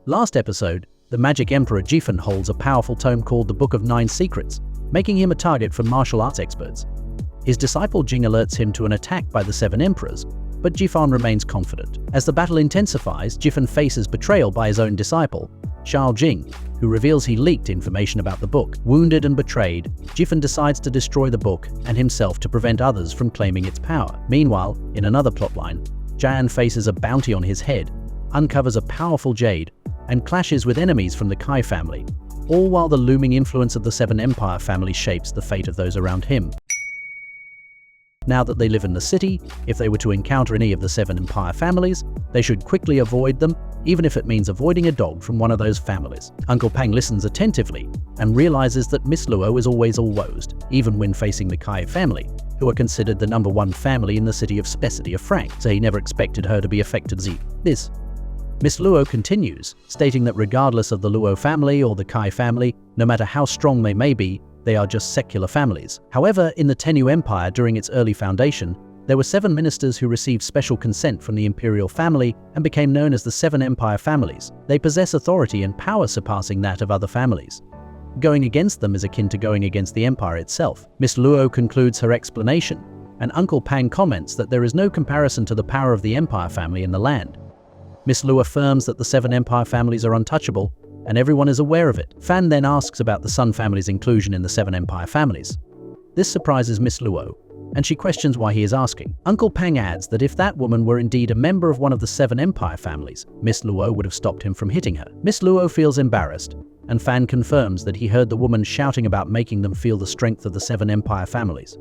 Last episode, the Magic Emperor Jifan holds a powerful tome called the Book of Nine Secrets, making him a target for martial arts experts. His disciple Jing alerts him to an attack by the Seven Emperors, but Jifan remains confident. As the battle intensifies, Jifan faces betrayal by his own disciple, Xiao Jing, who reveals he leaked information about the book. Wounded and betrayed, Jifan decides to destroy the book and himself to prevent others from claiming its power. Meanwhile, in another plotline, Jian faces a bounty on his head, uncovers a powerful jade, and clashes with enemies from the Kai family, all while the looming influence of the Seven Empire family shapes the fate of those around him. Now that they live in the city, if they were to encounter any of the Seven Empire families, they should quickly avoid them, even if it means avoiding a dog from one of those families. Uncle Pang listens attentively and realizes that Miss Luo is always all-woes, even when facing the Kai family, who are considered the #1 family in the city of Spacity of Frank, so he never expected her to be affected. This. Miss Luo continues, stating that regardless of the Luo family or the Kai family, no matter how strong they may be, they are just secular families. However, in the Tenyu Empire during its early foundation, there were 7 ministers who received special consent from the imperial family and became known as the Seven Empire families. They possess authority and power surpassing that of other families. Going against them is akin to going against the empire itself. Miss Luo concludes her explanation, and Uncle Pang comments that there is no comparison to the power of the empire family in the land. Miss Luo affirms that the 7 empire families are untouchable, and everyone is aware of it. Fan then asks about the Sun family's inclusion in the 7 empire families. This surprises Miss Luo, and she questions why he is asking. Uncle Pang adds that if that woman were indeed a member of one of the 7 empire families, Miss Luo would have stopped him from hitting her. Miss Luo feels embarrassed, and Fan confirms that he heard the woman shouting about making them feel the strength of the 7 empire families.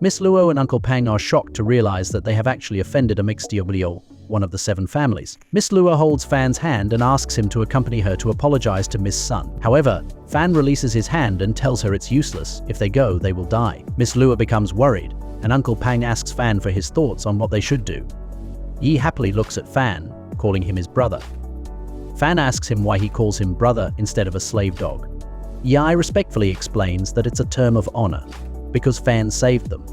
Miss Luo and Uncle Pang are shocked to realize that they have actually offended a Mixtioblio, one of the 7 families. Miss Luo holds Fan's hand and asks him to accompany her to apologize to Miss Sun. However, Fan releases his hand and tells her it's useless. If they go, they will die. Miss Luo becomes worried, and Uncle Pang asks Fan for his thoughts on what they should do. Yi happily looks at Fan, calling him his brother. Fan asks him why he calls him brother instead of a slave dog. Yi respectfully explains that it's a term of honor, because Fan saved them.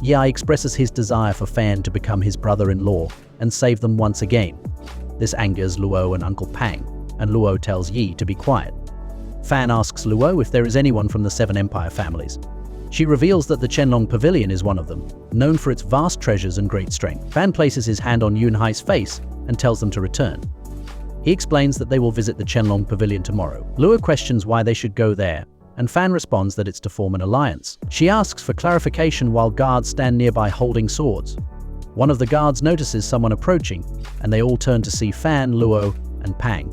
Yi expresses his desire for Fan to become his brother-in-law and save them once again. This angers Luo and Uncle Pang, and Luo tells Yi to be quiet. Fan asks Luo if there is anyone from the 7 empire families. She reveals that the Qianlong Pavilion is one of them, known for its vast treasures and great strength. Fan places his hand on Yunhai's face and tells them to return. He explains that they will visit the Qianlong Pavilion tomorrow. Luo questions why they should go there, and Fan responds that it's to form an alliance. She asks for clarification while guards stand nearby holding swords. One of the guards notices someone approaching, and they all turn to see Fan, Luo, and Pang.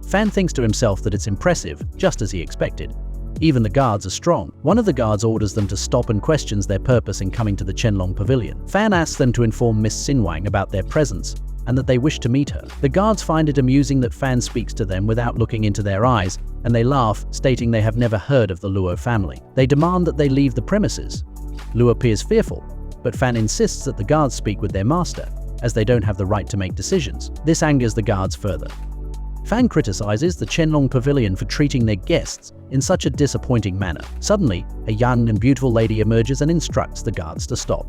Fan thinks to himself that it's impressive, just as he expected. Even the guards are strong. One of the guards orders them to stop and questions their purpose in coming to the Qianlong Pavilion. Fan asks them to inform Miss Xinwang about their presence, and that they wish to meet her. The guards find it amusing that Fan speaks to them without looking into their eyes, and they laugh, stating they have never heard of the Luo family. They demand that they leave the premises. Luo appears fearful, but Fan insists that the guards speak with their master, as they don't have the right to make decisions. This angers the guards further. Fan criticizes the Qianlong Pavilion for treating their guests in such a disappointing manner. Suddenly, a young and beautiful lady emerges and instructs the guards to stop.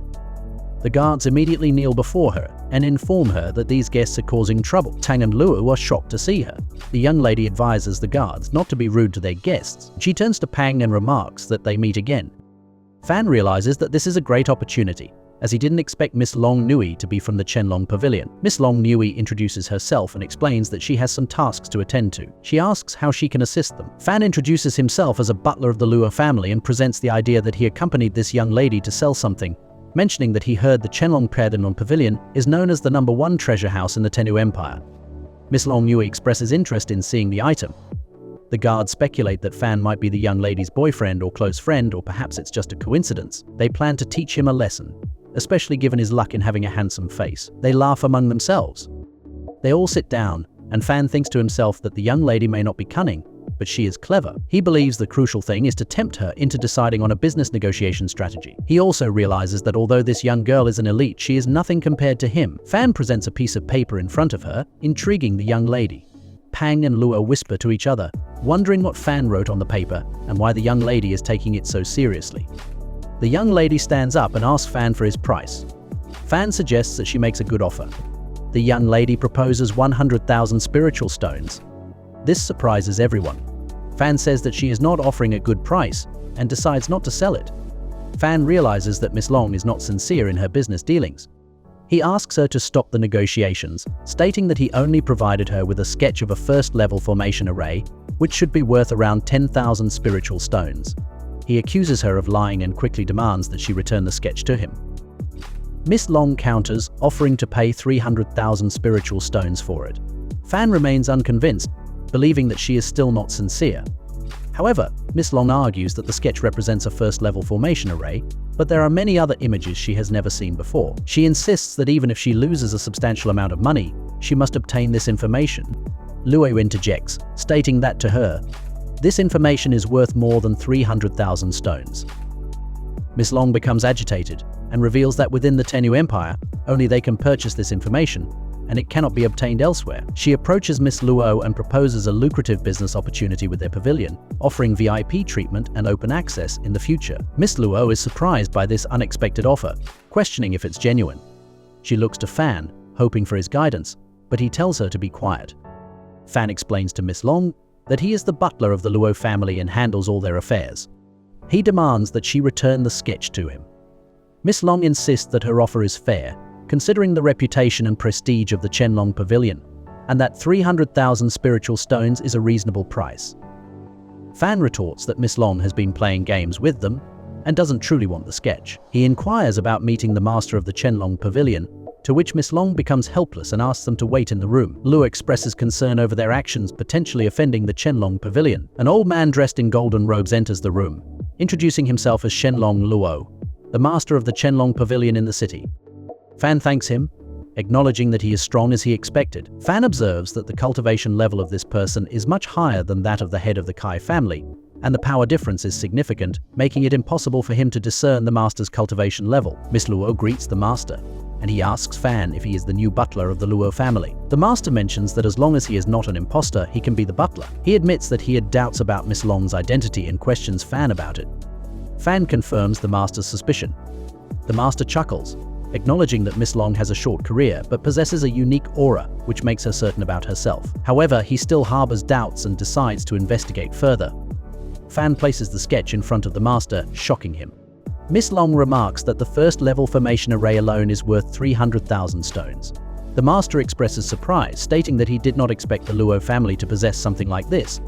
The guards immediately kneel before her and inform her that these guests are causing trouble. Tang and Luo are shocked to see her. The young lady advises the guards not to be rude to their guests. She turns to Pang and remarks that they meet again. Fan realizes that this is a great opportunity, as he didn't expect Miss Long Nui to be from the Qianlong Pavilion. Miss Long Nui introduces herself and explains that she has some tasks to attend to. She asks how she can assist them. Fan introduces himself as a butler of the Luo family and presents the idea that he accompanied this young lady to sell something, mentioning that he heard the Qianlong Pavilion is known as the #1 treasure house in the Tenyu Empire. Miss Long Nui expresses interest in seeing the item. The guards speculate that Fan might be the young lady's boyfriend or close friend, or perhaps it's just a coincidence. They plan to teach him a lesson, especially given his luck in having a handsome face. They laugh among themselves. They all sit down, and Fan thinks to himself that the young lady may not be cunning, but she is clever. He believes the crucial thing is to tempt her into deciding on a business negotiation strategy. He also realizes that although this young girl is an elite, she is nothing compared to him. Fan presents a piece of paper in front of her, intriguing the young lady. Pang and Luo whisper to each other, wondering what Fan wrote on the paper and why the young lady is taking it so seriously. The young lady stands up and asks Fan for his price. Fan suggests that she makes a good offer. the young lady proposes 100,000 spiritual stones. This surprises everyone. Fan says that she is not offering a good price and decides not to sell it. Fan realizes that Miss Long is not sincere in her business dealings. He asks her to stop the negotiations, stating that he only provided her with a sketch of a first-level formation array, which should be worth around 10,000 spiritual stones. He accuses her of lying and quickly demands that she return the sketch to him. Miss Long counters, offering to pay 300,000 spiritual stones for it. Fan remains unconvinced, believing that she is still not sincere. However, Miss Long argues that the sketch represents a first-level formation array, but there are many other images she has never seen before. She insists that even if she loses a substantial amount of money, she must obtain this information. Luo interjects, stating that to her, this information is worth more than 300,000 stones. Miss Long becomes agitated and reveals that within the Tenyu Empire, only they can purchase this information, and it cannot be obtained elsewhere. She approaches Miss Luo and proposes a lucrative business opportunity with their pavilion, offering VIP treatment and open access in the future. Miss Luo is surprised by this unexpected offer, questioning if it's genuine. She looks to Fan, hoping for his guidance, but he tells her to be quiet. Fan explains to Miss Long that he is the butler of the Luo family and handles all their affairs. He demands that she return the sketch to him. Miss Long insists that her offer is fair, considering the reputation and prestige of the Qianlong Pavilion, and that 300,000 spiritual stones is a reasonable price. Fan retorts that Miss Long has been playing games with them and doesn't truly want the sketch. He inquires about meeting the master of the Qianlong Pavilion, to which Miss Long becomes helpless and asks them to wait in the room. Luo expresses concern over their actions potentially offending the Qianlong Pavilion. An old man dressed in golden robes enters the room, introducing himself as Shenlong Luo, the master of the Qianlong Pavilion in the city. Fan thanks him, acknowledging that he is strong as he expected. Fan observes that the cultivation level of this person is much higher than that of the head of the Kai family, and the power difference is significant, making it impossible for him to discern the master's cultivation level. Miss Luo greets the master, and he asks Fan if he is the new butler of the Luo family. The master mentions that as long as he is not an imposter, he can be the butler. He admits that he had doubts about Miss Long's identity and questions Fan about it. Fan confirms the master's suspicion. The master chuckles, acknowledging that Miss Long has a short career but possesses a unique aura which makes her certain about herself. However, he still harbors doubts and decides to investigate further. Fan places the sketch in front of the master, shocking him. Miss Long remarks that the first-level formation array alone is worth 300,000 stones. The master expresses surprise, stating that he did not expect the Luo family to possess something like this.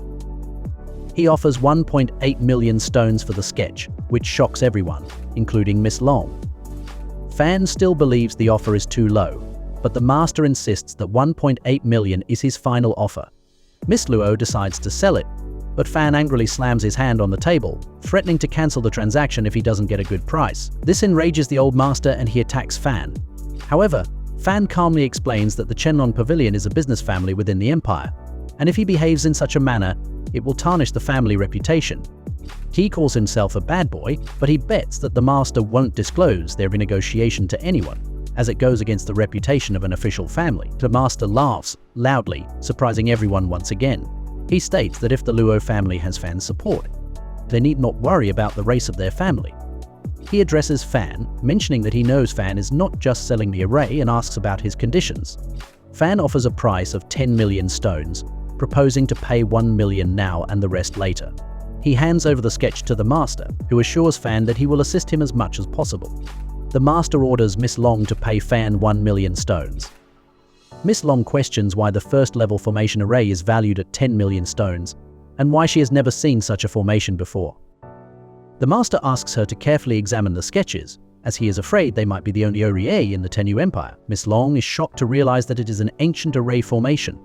He offers 1.8 million stones for the sketch, which shocks everyone, including Miss Long. Fan still believes the offer is too low, but the master insists that 1.8 million is his final offer. Miss Luo decides to sell it, but Fan angrily slams his hand on the table, threatening to cancel the transaction if he doesn't get a good price. This enrages the old master and he attacks Fan. However, Fan calmly explains that the Qianlong Pavilion is a business family within the empire, and if he behaves in such a manner, it will tarnish the family reputation. He calls himself a bad boy, but he bets that the master won't disclose their renegotiation to anyone, as it goes against the reputation of an official family. The master laughs loudly, surprising everyone once again. He states that if the Luo family has Fan's support, they need not worry about the race of their family. He addresses Fan, mentioning that he knows Fan is not just selling the array and asks about his conditions. Fan offers a price of 10 million stones, proposing to pay 1 million now and the rest later. He hands over the sketch to the master, who assures Fan that he will assist him as much as possible. The master orders Miss Long to pay Fan 1 million stones. Miss Long questions why the first-level formation array is valued at 10 million stones, and why she has never seen such a formation before. The master asks her to carefully examine the sketches, as he is afraid they might be the only array in the Tenyu Empire. Miss Long is shocked to realize that it is an ancient array formation.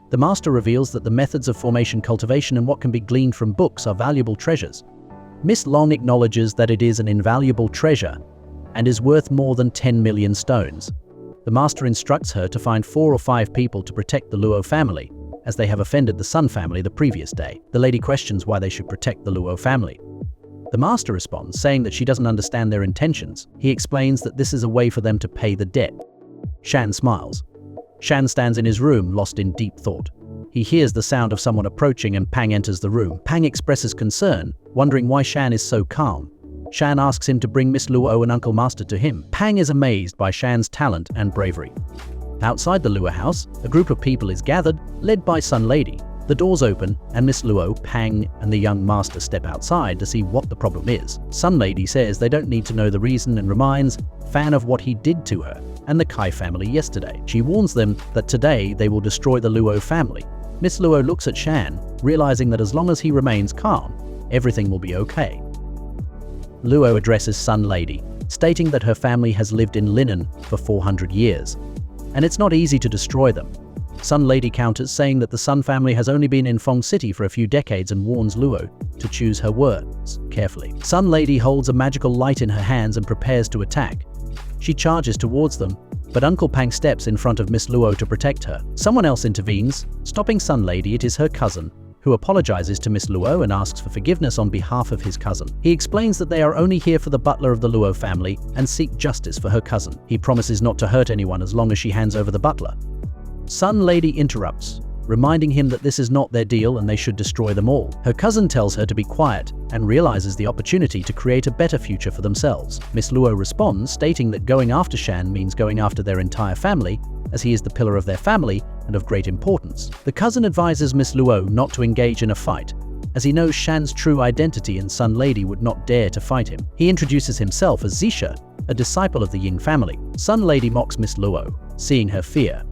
The master reveals that the methods of formation cultivation and what can be gleaned from books are valuable treasures. Miss Long acknowledges that it is an invaluable treasure and is worth more than 10 million stones. The master instructs her to find 4 or 5 people to protect the Luo family, as they have offended the Sun family the previous day. The lady questions why they should protect the Luo family. The master responds, saying that she doesn't understand their intentions. He explains that this is a way for them to pay the debt. Shan smiles. Shan stands in his room, lost in deep thought. He hears the sound of someone approaching and Pang enters the room. Pang expresses concern, wondering why Shan is so calm. Shan asks him to bring Miss Luo and Uncle Master to him. Pang is amazed by Shan's talent and bravery. Outside the Luo house, a group of people is gathered, led by Sun Lady. The doors open, and Miss Luo, Pang, and the young master step outside to see what the problem is. Sun Lady says they don't need to know the reason and reminds Fan of what he did to her and the Kai family yesterday. She warns them that today they will destroy the Luo family. Miss Luo looks at Shan, realizing that as long as he remains calm, everything will be okay. Luo addresses Sun Lady, stating that her family has lived in Linen for 400 years, and it's not easy to destroy them. Sun Lady counters, saying that the Sun family has only been in Feng City for a few decades and warns Luo to choose her words carefully. Sun Lady holds a magical light in her hands and prepares to attack. She charges towards them, but Uncle Pang steps in front of Miss Luo to protect her. Someone else intervenes, stopping Sun Lady. It is her cousin, who apologizes to Miss Luo and asks for forgiveness on behalf of his cousin. He explains that they are only here for the butler of the Luo family and seek justice for her cousin. He promises not to hurt anyone as long as she hands over the butler. Sun Lady interrupts, reminding him that this is not their deal and they should destroy them all. Her cousin tells her to be quiet and realizes the opportunity to create a better future for themselves. Miss Luo responds, stating that going after Shan means going after their entire family, as he is the pillar of their family and of great importance. The cousin advises Miss Luo not to engage in a fight, as he knows Shan's true identity and Sun Lady would not dare to fight him. He introduces himself as Zisha, a disciple of the Ying family. Sun Lady mocks Miss Luo, seeing her fear.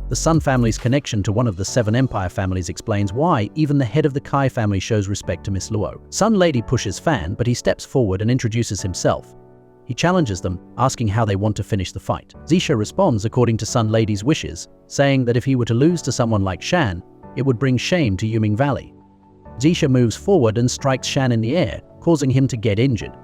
The Sun family's connection to one of the 7 Empire families explains why even the head of the Kai family shows respect to Miss Luo. Sun Lady pushes Fan, but he steps forward and introduces himself. He challenges them, asking how they want to finish the fight. Zisha responds according to Sun Lady's wishes, saying that if he were to lose to someone like Shan, it would bring shame to Yuming Valley. Zisha moves forward and strikes Shan in the air, causing him to get injured.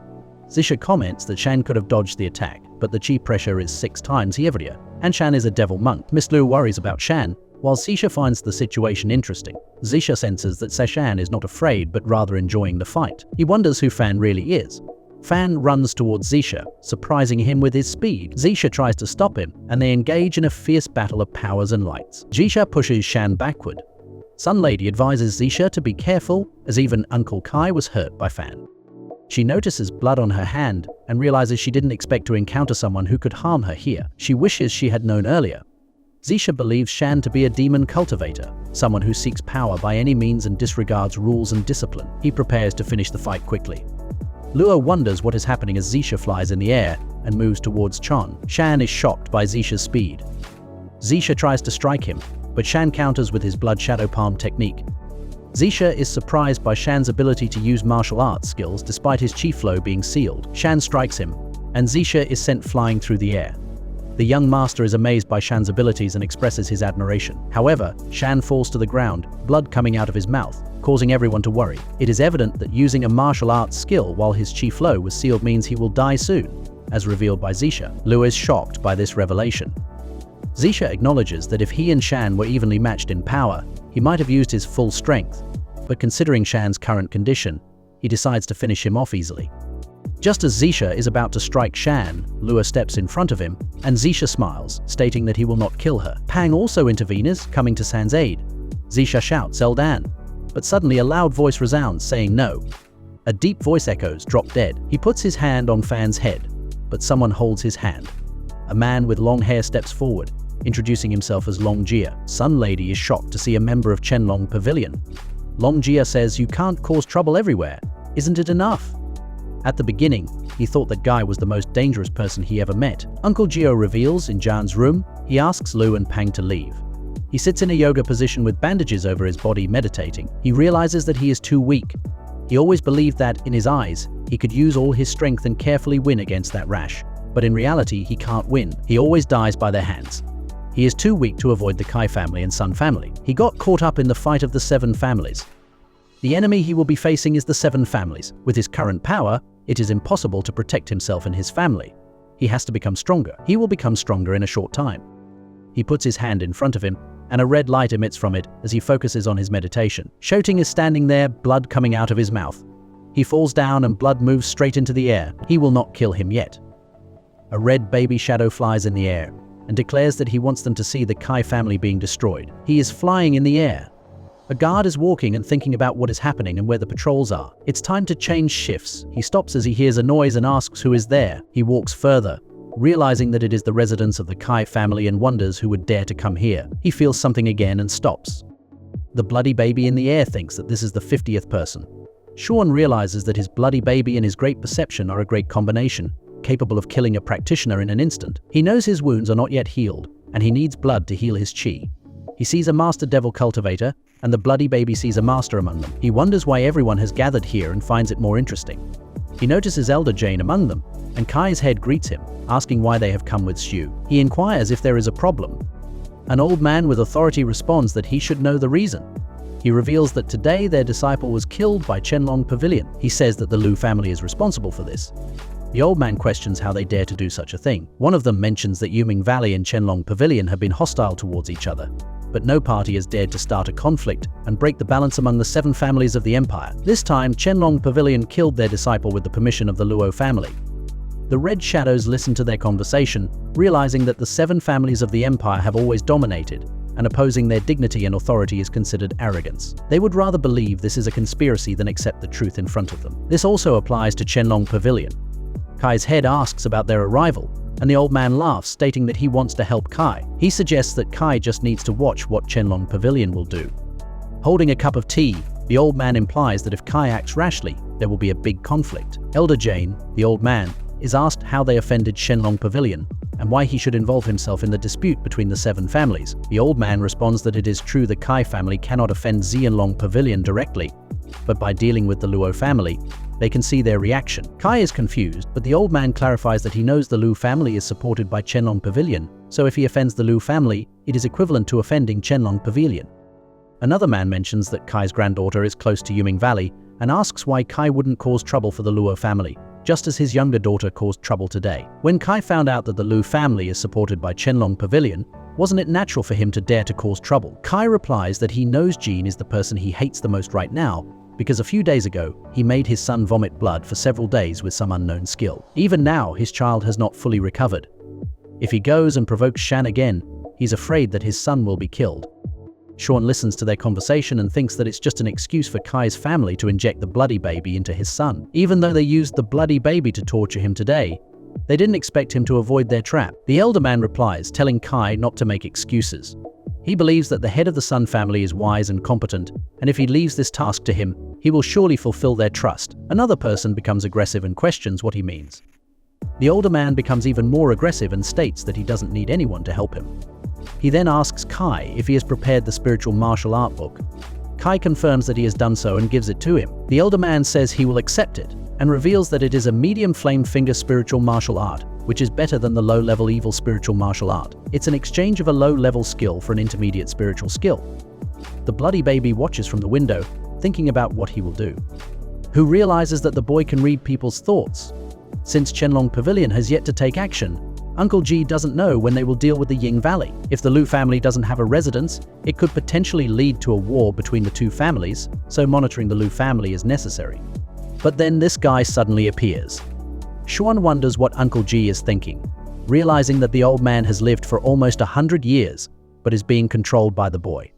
Zisha comments that Shan could have dodged the attack, but the chi pressure is 6 times heavier, and Shan is a devil monk. Miss Luo worries about Shan, while Zisha finds the situation interesting. Zisha senses that Shan is not afraid but rather enjoying the fight. He wonders who Fan really is. Fan runs towards Zisha, surprising him with his speed. Zisha tries to stop him, and they engage in a fierce battle of powers and lights. Zisha pushes Shan backward. Sun Lady advises Zisha to be careful, as even Uncle Kai was hurt by Fan. She notices blood on her hand and realizes she didn't expect to encounter someone who could harm her here. She wishes she had known earlier. Zisha believes Shan to be a demon cultivator, someone who seeks power by any means and disregards rules and discipline. He prepares to finish the fight quickly. Luo wonders what is happening as Zisha flies in the air and moves towards Chan. Shan is shocked by Zisha's speed. Zisha tries to strike him, but Shan counters with his blood shadow palm technique. Zisha is surprised by Shan's ability to use martial arts skills despite his chi flow being sealed. Shan strikes him, and Zisha is sent flying through the air. The young master is amazed by Shan's abilities and expresses his admiration. However, Shan falls to the ground, blood coming out of his mouth, causing everyone to worry. It is evident that using a martial arts skill while his chi flow was sealed means he will die soon, as revealed by Zisha. Luo is shocked by this revelation. Zisha acknowledges that if he and Shan were evenly matched in power, he might have used his full strength, but considering Shan's current condition, he decides to finish him off easily. Just as Zisha is about to strike Shan, Luo steps in front of him, and Zisha smiles, stating that he will not kill her. Pang also intervenes, coming to San's aid. Zisha shouts, "Eldan," but suddenly a loud voice resounds, saying no. A deep voice echoes, "Drop dead." He puts his hand on Fan's head, but someone holds his hand. A man with long hair steps forward, introducing himself as Long Jia. Sun Lady is shocked to see a member of Chenlong Pavilion. Long Jia says, "You can't cause trouble everywhere. Isn't it enough?" At the beginning, he thought that Guy was the most dangerous person he ever met. Uncle Gio reveals in Jan's room, he asks Lu and Pang to leave. He sits in a yoga position with bandages over his body, meditating. He realizes that he is too weak. He always believed that, in his eyes, he could use all his strength and carefully win against that rash. But in reality, he can't win. He always dies by their hands. He is too weak to avoid the Kai family and Sun family. He got caught up in the fight of the 7 families. The enemy he will be facing is the 7 families. With his current power, it is impossible to protect himself and his family. He has to become stronger. He will become stronger in a short time. He puts his hand in front of him, and a red light emits from it as he focuses on his meditation. Shoting is standing there, blood coming out of his mouth. He falls down and blood moves straight into the air. He will not kill him yet. A red baby shadow flies in the air and declares that he wants them to see the Kai family being destroyed. He is flying in the air. A guard is walking and thinking about what is happening and where the patrols are. It's time to change shifts. He stops as he hears a noise and asks who is there. He walks further, realizing that it is the residents of the Kai family and wonders who would dare to come here. He feels something again and stops. The bloody baby in the air thinks that this is the 50th person. Sean realizes that his bloody baby and his great perception are a great combination, capable of killing a practitioner in an instant. He knows his wounds are not yet healed, and he needs blood to heal his chi. He sees a master devil cultivator, and the bloody baby sees a master among them. He wonders why everyone has gathered here and finds it more interesting. He notices Elder Jane among them, and Kai's head greets him, asking why they have come with Xiu. He inquires if there is a problem. An old man with authority responds that he should know the reason. He reveals that today their disciple was killed by Qianlong Pavilion. He says that the Lu family is responsible for this. The old man questions how they dare to do such a thing. One of them mentions that Yuming Valley and Qianlong Pavilion have been hostile towards each other, but no party has dared to start a conflict and break the balance among the 7 families of the empire. This time, Qianlong Pavilion killed their disciple with the permission of the Luo family. The Red Shadows listen to their conversation, realizing that the 7 families of the empire have always dominated, and opposing their dignity and authority is considered arrogance. They would rather believe this is a conspiracy than accept the truth in front of them. This also applies to Qianlong Pavilion. Kai's head asks about their arrival, and the old man laughs, stating that he wants to help Kai. He suggests that Kai just needs to watch what Qianlong Pavilion will do. Holding a cup of tea, the old man implies that if Kai acts rashly, there will be a big conflict. Elder Jane, the old man, is asked how they offended Qianlong Pavilion and why he should involve himself in the dispute between the 7 families. The old man responds that it is true the Kai family cannot offend Xianlong Pavilion directly, but by dealing with the Luo family, they can see their reaction. Kai is confused, but the old man clarifies that he knows the Lu family is supported by Qianlong Pavilion, so if he offends the Lu family, it is equivalent to offending Qianlong Pavilion. Another man mentions that Kai's granddaughter is close to Yuming Valley and asks why Kai wouldn't cause trouble for the Luo family, just as his younger daughter caused trouble today. When Kai found out that the Lu family is supported by Qianlong Pavilion, wasn't it natural for him to dare to cause trouble? Kai replies that he knows Jean is the person he hates the most right now, because a few days ago, he made his son vomit blood for several days with some unknown skill. Even now, his child has not fully recovered. If he goes and provokes Shan again, he's afraid that his son will be killed. Sean listens to their conversation and thinks that it's just an excuse for Kai's family to inject the bloody baby into his son. Even though they used the bloody baby to torture him today, they didn't expect him to avoid their trap. The elder man replies, telling Kai not to make excuses. He believes that the head of the Sun family is wise and competent, and if he leaves this task to him, he will surely fulfill their trust. Another person becomes aggressive and questions what he means. The older man becomes even more aggressive and states that he doesn't need anyone to help him. He then asks Kai if he has prepared the spiritual martial art book. Kai confirms that he has done so and gives it to him. The elder man says he will accept it, and reveals that it is a medium flame finger spiritual martial art, which is better than the low-level evil spiritual martial art. It's an exchange of a low-level skill for an intermediate spiritual skill. The bloody baby watches from the window, thinking about what he will do. Who realizes that the boy can read people's thoughts. Since Qianlong Pavilion has yet to take action, Uncle G doesn't know when they will deal with the Ying Valley. If the Lu family doesn't have a residence, it could potentially lead to a war between the 2 families, so monitoring the Lu family is necessary. But then this guy suddenly appears. Xuan wonders what Uncle G is thinking, realizing that the old man has lived for almost 100 years, but is being controlled by the boy.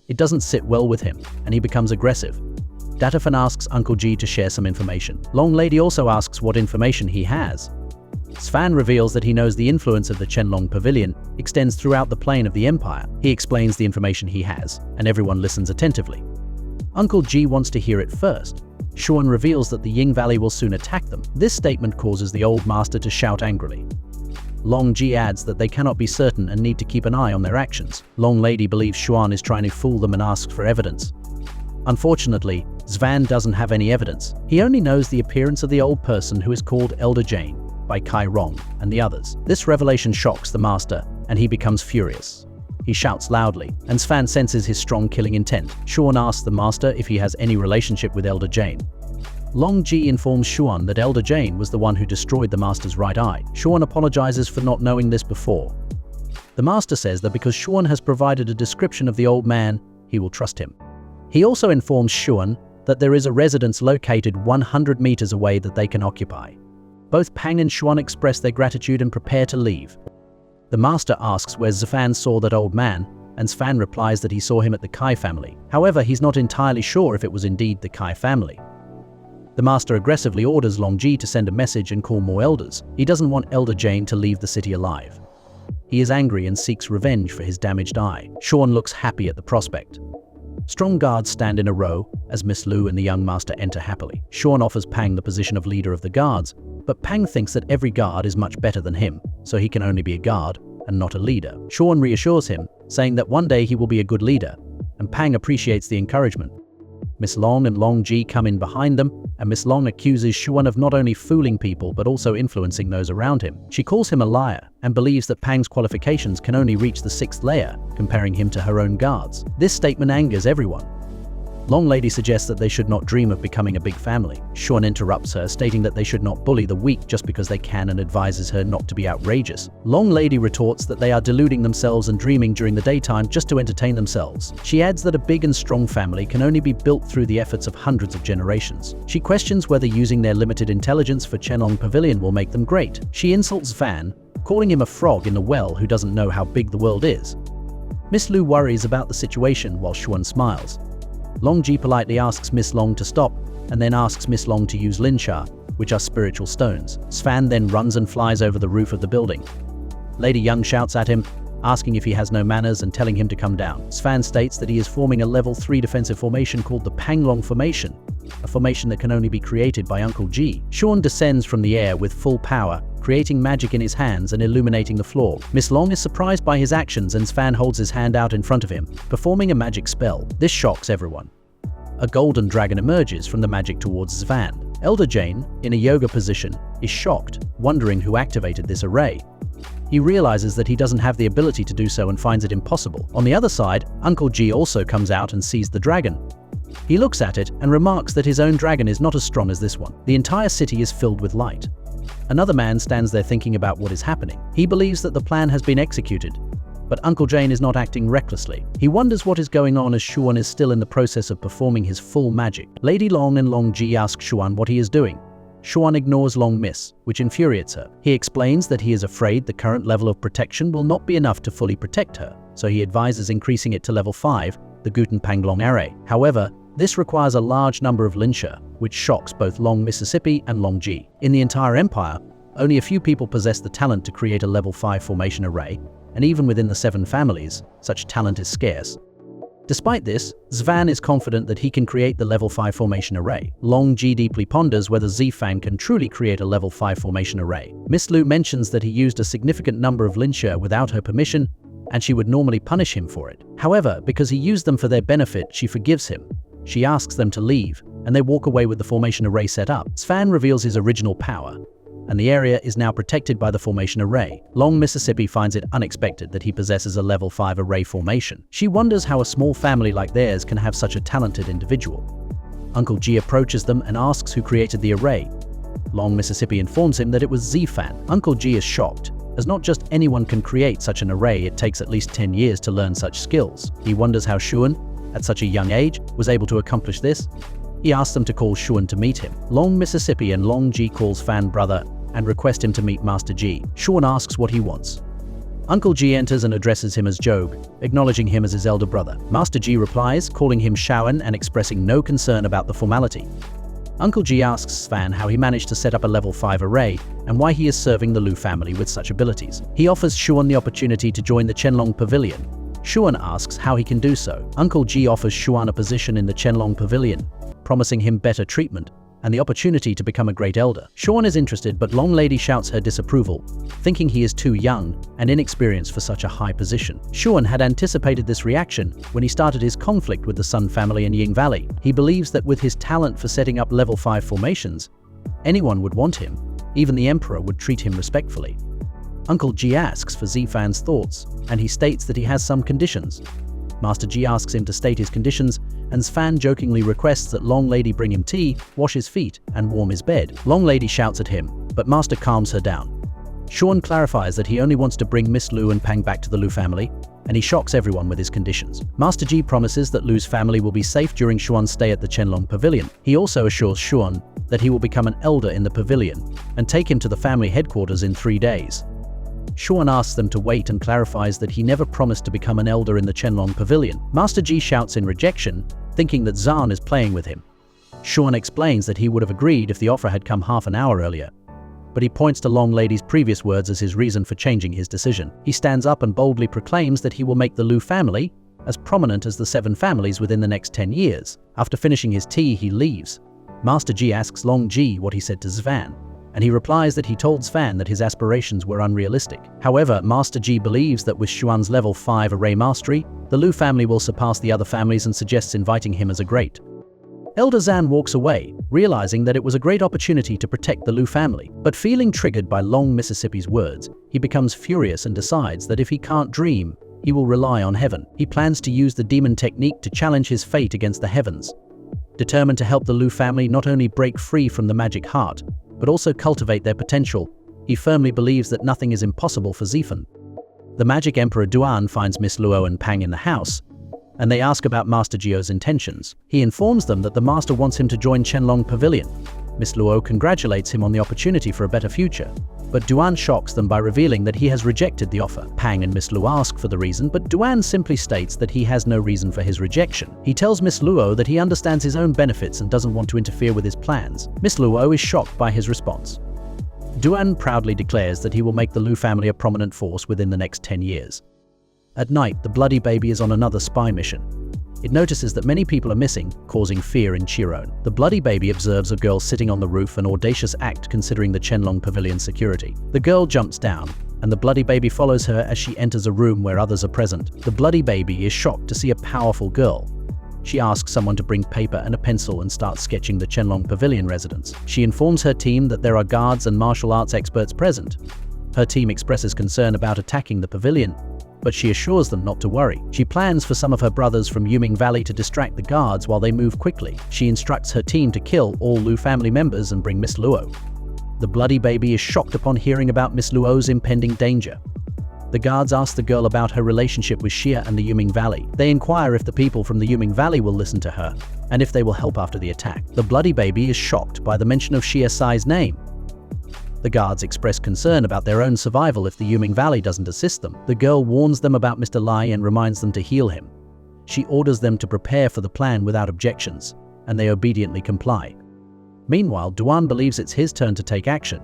It doesn't sit well with him, and he becomes aggressive. Datafan asks Uncle G to share some information. Long Lady also asks what information he has. Svan reveals that he knows the influence of the Qianlong Pavilion extends throughout the plane of the empire. He explains the information he has, and everyone listens attentively. Uncle G wants to hear it first. Xuan reveals that the Ying Valley will soon attack them. This statement causes the old master to shout angrily. Long Ji adds that they cannot be certain and need to keep an eye on their actions. Long Lady believes Xuan is trying to fool them and asks for evidence. Unfortunately, Svan doesn't have any evidence. He only knows the appearance of the old person who is called Elder Jane by Kai Rong and the others. This revelation shocks the master, and he becomes furious. He shouts loudly, and Svan senses his strong killing intent. Xuan asks the master if he has any relationship with Elder Jane. Long Ji informs Xuan that Elder Jane was the one who destroyed the master's right eye. Xuan apologizes for not knowing this before. The master says that because Xuan has provided a description of the old man, he will trust him. He also informs Xuan that there is a residence located 100 meters away that they can occupy. Both Pang and Xuan express their gratitude and prepare to leave. The master asks where Zafan saw that old man, and Svan replies that he saw him at the Kai family. However, he's not entirely sure if it was indeed the Kai family. The master aggressively orders Long Ji to send a message and call more elders. He doesn't want Elder Jane to leave the city alive. He is angry and seeks revenge for his damaged eye. Xuan looks happy at the prospect. Strong guards stand in a row as Miss Lu and the young master enter happily. Xuan offers Pang the position of leader of the guards, but Pang thinks that every guard is much better than him, so he can only be a guard and not a leader. Xuan reassures him, saying that one day he will be a good leader, and Pang appreciates the encouragement. Miss Long and Long Ji come in behind them, and Miss Long accuses Xuan of not only fooling people but also influencing those around him. She calls him a liar and believes that Pang's qualifications can only reach the 6th layer, comparing him to her own guards. This statement angers everyone. Long Lady suggests that they should not dream of becoming a big family. Xuan interrupts her, stating that they should not bully the weak just because they can, and advises her not to be outrageous. Long Lady retorts that they are deluding themselves and dreaming during the daytime just to entertain themselves. She adds that a big and strong family can only be built through the efforts of hundreds of generations. She questions whether using their limited intelligence for Chenlong Pavilion will make them great. She insults Fan, calling him a frog in the well who doesn't know how big the world is. Miss Lu worries about the situation while Xuan smiles. Long Ji politely asks Miss Long to stop, and then asks Miss Long to use Linsha, which are spiritual stones. Svan then runs and flies over the roof of the building. Lady Young shouts at him, asking if he has no manners and telling him to come down. Svan states that he is forming a level 3 defensive formation called the Panglong Formation, a formation that can only be created by Uncle Ji. Xuan descends from the air with full power, creating magic in his hands and illuminating the floor. Miss Long is surprised by his actions, and Svan holds his hand out in front of him, performing a magic spell. This shocks everyone. A golden dragon emerges from the magic towards Svan. Elder Jane, in a yoga position, is shocked, wondering who activated this array. He realizes that he doesn't have the ability to do so and finds it impossible. On the other side, Uncle Ji also comes out and sees the dragon. He looks at it and remarks that his own dragon is not as strong as this one. The entire city is filled with light. Another man stands there thinking about what is happening. He believes that the plan has been executed, but Uncle Jane is not acting recklessly. He wonders what is going on as Xuan is still in the process of performing his full magic. Lady Long and Long Ji ask Xuan what he is doing. Xuan ignores Long Miss, which infuriates her. He explains that he is afraid the current level of protection will not be enough to fully protect her, so he advises increasing it to level 5, the Guten Panglong array. However, this requires a large number of Linsha, which shocks both Long Mississippi and Long Ji. In the entire empire, only a few people possess the talent to create a level 5 formation array, and even within the 7 families, such talent is scarce. Despite this, Svan is confident that he can create the level 5 formation array. Long Ji deeply ponders whether Zifang can truly create a level 5 formation array. Miss Lu mentions that he used a significant number of Linsha without her permission, and she would normally punish him for it. However, because he used them for their benefit, she forgives him. She asks them to leave, and they walk away with the formation array set up. Svan reveals his original power, and the area is now protected by the formation array. Long Mississippi finds it unexpected that he possesses a level 5 array formation. She wonders how a small family like theirs can have such a talented individual. Uncle Ji approaches them and asks who created the array. Long Mississippi informs him that it was Zifan. Uncle Ji is shocked, as not just anyone can create such an array, it takes at least 10 years to learn such skills. He wonders how Xuan, at such a young age, was able to accomplish this. He asks them to call Xuan to meet him. Long Mississippi and Long Ji calls Fan brother and request him to meet Master Ji. Xuan asks what he wants. Uncle Ji enters and addresses him as Jog, acknowledging him as his elder brother. Master Ji replies, calling him Shaoan and expressing no concern about the formality. Uncle Ji asks Fan how he managed to set up a level 5 array and why he is serving the Lu family with such abilities. He offers Xuan the opportunity to join the Chenlong Pavilion. Xuan asks how he can do so. Uncle Ji offers Xuan a position in the Chenlong Pavilion, promising him better treatment and the opportunity to become a great elder. Xuan is interested, but Long Lady shouts her disapproval, thinking he is too young and inexperienced for such a high position. Xuan had anticipated this reaction when he started his conflict with the Sun family in Ying Valley. He believes that with his talent for setting up level 5 formations, anyone would want him. Even the Emperor would treat him respectfully. Uncle Ji asks for Zifan's thoughts, and he states that he has some conditions. Master Ji asks him to state his conditions, and Svan jokingly requests that Long Lady bring him tea, wash his feet, and warm his bed. Long Lady shouts at him, but Master calms her down. Xuan clarifies that he only wants to bring Miss Lu and Pang back to the Lu family, and he shocks everyone with his conditions. Master Ji promises that Lu's family will be safe during Xuan's stay at the Chenlong Pavilion. He also assures Xuan that he will become an elder in the pavilion, and take him to the family headquarters in 3 days. Xuan asks them to wait and clarifies that he never promised to become an elder in the Chenlong Pavilion. Master Ji shouts in rejection, thinking that Zan is playing with him. Xuan explains that he would have agreed if the offer had come half an hour earlier, but he points to Long Lady's previous words as his reason for changing his decision. He stands up and boldly proclaims that he will make the Lu family as prominent as the 7 families within the next 10 years. After finishing his tea, he leaves. Master Ji asks Long Ji what he said to Zvan, and he replies that he told Zvan that his aspirations were unrealistic. However, Master Ji believes that with Xuan's level 5 array mastery, the Lu family will surpass the other families and suggests inviting him as a great. Elder Zan walks away, realizing that it was a great opportunity to protect the Lu family. But feeling triggered by Long Mississippi's words, he becomes furious and decides that if he can't dream, he will rely on heaven. He plans to use the demon technique to challenge his fate against the heavens. Determined to help the Lu family not only break free from the magic heart, but also cultivate their potential, he firmly believes that nothing is impossible for Zifan. The Magic Emperor Duan finds Miss Luo and Pang in the house, and they ask about Master Jio's intentions. He informs them that the master wants him to join Qianlong Pavilion. Miss Luo congratulates him on the opportunity for a better future, but Duan shocks them by revealing that he has rejected the offer. Pang and Miss Luo ask for the reason, but Duan simply states that he has no reason for his rejection. He tells Miss Luo that he understands his own benefits and doesn't want to interfere with his plans. Miss Luo is shocked by his response. Duan proudly declares that he will make the Lu family a prominent force within the next 10 years. At night, the bloody baby is on another spy mission. It notices that many people are missing, causing fear in Chiron. The bloody baby observes a girl sitting on the roof, an audacious act considering the Qianlong Pavilion security. The girl jumps down, and the bloody baby follows her as she enters a room where others are present. The bloody baby is shocked to see a powerful girl. She asks someone to bring paper and a pencil and starts sketching the Qianlong Pavilion residence. She informs her team that there are guards and martial arts experts present. Her team expresses concern about attacking the pavilion, but she assures them not to worry. She plans for some of her brothers from Yuming Valley to distract the guards while they move quickly. She instructs her team to kill all Lu family members and bring Miss Luo. The bloody baby is shocked upon hearing about Miss Luo's impending danger. The guards ask the girl about her relationship with Xia and the Yuming Valley. They inquire if the people from the Yuming Valley will listen to her, and if they will help after the attack. The bloody baby is shocked by the mention of Xia Sai's name. The guards express concern about their own survival if the Yuming Valley doesn't assist them. The girl warns them about Mr. Lai and reminds them to heal him. She orders them to prepare for the plan without objections, and they obediently comply. Meanwhile, Duan believes it's his turn to take action.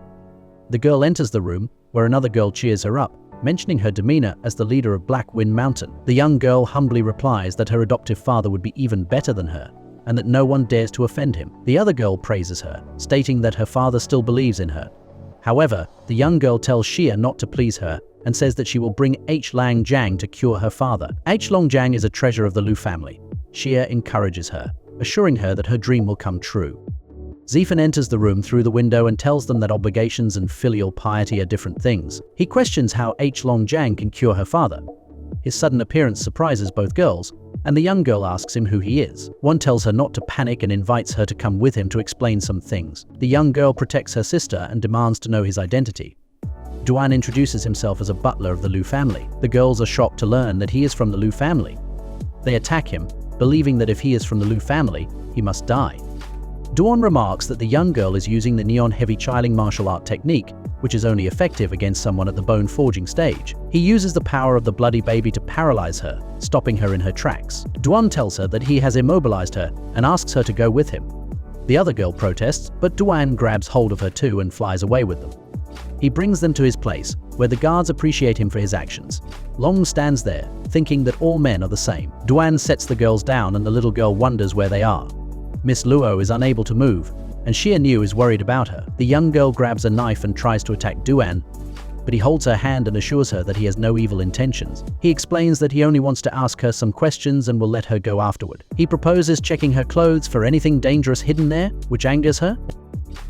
The girl enters the room, where another girl cheers her up, mentioning her demeanor as the leader of Black Wind Mountain. The young girl humbly replies that her adoptive father would be even better than her, and that no one dares to offend him. The other girl praises her, stating that her father still believes in her. However, the young girl tells Xia not to please her and says that she will bring H. Lang Jiang to cure her father. H. Long Jiang is a treasure of the Lu family. Xia encourages her, assuring her that her dream will come true. Zifan enters the room through the window and tells them that obligations and filial piety are different things. He questions how H. Long Jiang can cure her father. His sudden appearance surprises both girls, and the young girl asks him who he is. One tells her not to panic and invites her to come with him to explain some things. The young girl protects her sister and demands to know his identity. Duan introduces himself as a butler of the Lu family. The girls are shocked to learn that he is from the Lu family. They attack him, believing that if he is from the Lu family, he must die. Duan remarks that the young girl is using the Neon Heavy Chilling martial art technique, which is only effective against someone at the bone forging stage. He uses the power of the bloody baby to paralyze her, stopping her in her tracks. Duan tells her that he has immobilized her and asks her to go with him. The other girl protests, but Duan grabs hold of her too and flies away with them. He brings them to his place, where the guards appreciate him for his actions. Long stands there, thinking that all men are the same. Duan sets the girls down and the little girl wonders where they are. Miss Luo is unable to move, and Xia Niu is worried about her. The young girl grabs a knife and tries to attack Duan, but he holds her hand and assures her that he has no evil intentions. He explains that he only wants to ask her some questions and will let her go afterward. He proposes checking her clothes for anything dangerous hidden there, which angers her.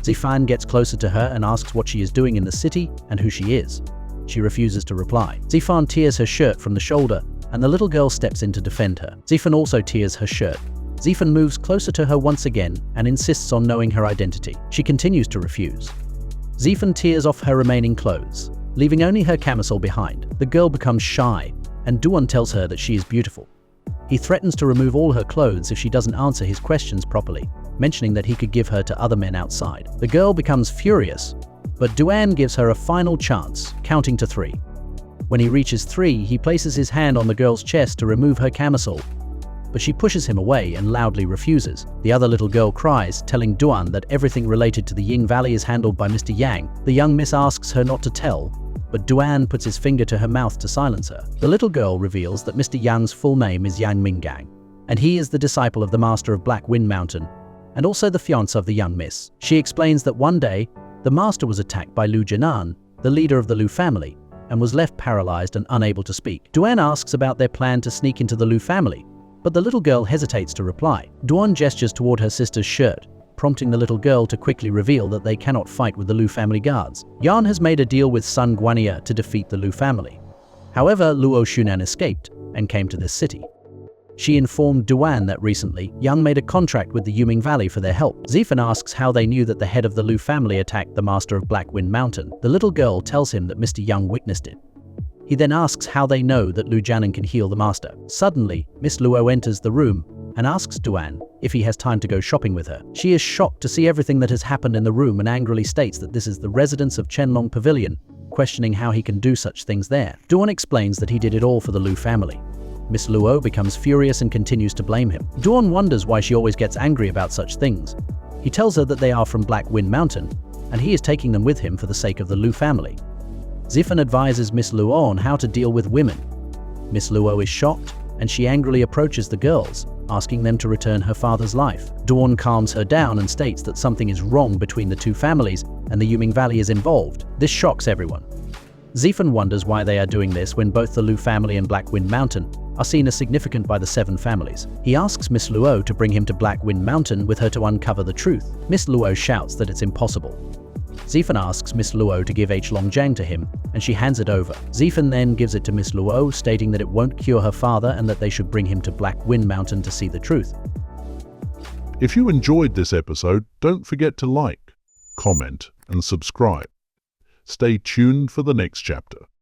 Zifan gets closer to her and asks what she is doing in the city and who she is. She refuses to reply. Zifan tears her shirt from the shoulder, and the little girl steps in to defend her. Zifan also tears her shirt. Zifan moves closer to her once again and insists on knowing her identity. She continues to refuse. Zifan tears off her remaining clothes, leaving only her camisole behind. The girl becomes shy, and Duan tells her that she is beautiful. He threatens to remove all her clothes if she doesn't answer his questions properly, mentioning that he could give her to other men outside. The girl becomes furious, but Duan gives her a final chance, counting to 3. When he reaches 3, he places his hand on the girl's chest to remove her camisole. but she pushes him away and loudly refuses. The other little girl cries, telling Duan that everything related to the Ying Valley is handled by Mr. Yang. The young miss asks her not to tell, but Duan puts his finger to her mouth to silence her. The little girl reveals that Mr. Yang's full name is Yang Minggang, and he is the disciple of the master of Black Wind Mountain, and also the fiancé of the young miss. She explains that one day, the master was attacked by Lu Jinan, the leader of the Lu family, and was left paralyzed and unable to speak. Duan asks about their plan to sneak into the Lu family, but the little girl hesitates to reply. Duan gestures toward her sister's shirt, prompting the little girl to quickly reveal that they cannot fight with the Lu family guards. Yan has made a deal with Sun Guanyi to defeat the Lu family. However, Luo Shunan escaped and came to this city. She informed Duan that recently, Yang made a contract with the Yuming Valley for their help. Zifan asks how they knew that the head of the Lu family attacked the master of Black Wind Mountain. The little girl tells him that Mr. Yang witnessed it. He then asks how they know that Lu Jinan can heal the master. Suddenly, Miss Luo enters the room and asks Duan if he has time to go shopping with her. She is shocked to see everything that has happened in the room and angrily states that this is the residence of Chenlong Pavilion, questioning how he can do such things there. Duan explains that he did it all for the Lu family. Miss Luo becomes furious and continues to blame him. Duan wonders why she always gets angry about such things. He tells her that they are from Black Wind Mountain, and he is taking them with him for the sake of the Lu family. Zifan advises Miss Luo on how to deal with women. Miss Luo is shocked, and she angrily approaches the girls, asking them to return her father's life. Duan calms her down and states that something is wrong between the two families and the Yuming Valley is involved. This shocks everyone. Zifan wonders why they are doing this when both the Lu family and Black Wind Mountain are seen as significant by the 7 families. He asks Miss Luo to bring him to Black Wind Mountain with her to uncover the truth. Miss Luo shouts that it's impossible. Zifan asks Miss Luo to give H. Longjiang to him, and she hands it over. Zifan then gives it to Miss Luo, stating that it won't cure her father and that they should bring him to Black Wind Mountain to see the truth. If you enjoyed this episode, don't forget to like, comment, and subscribe. Stay tuned for the next chapter.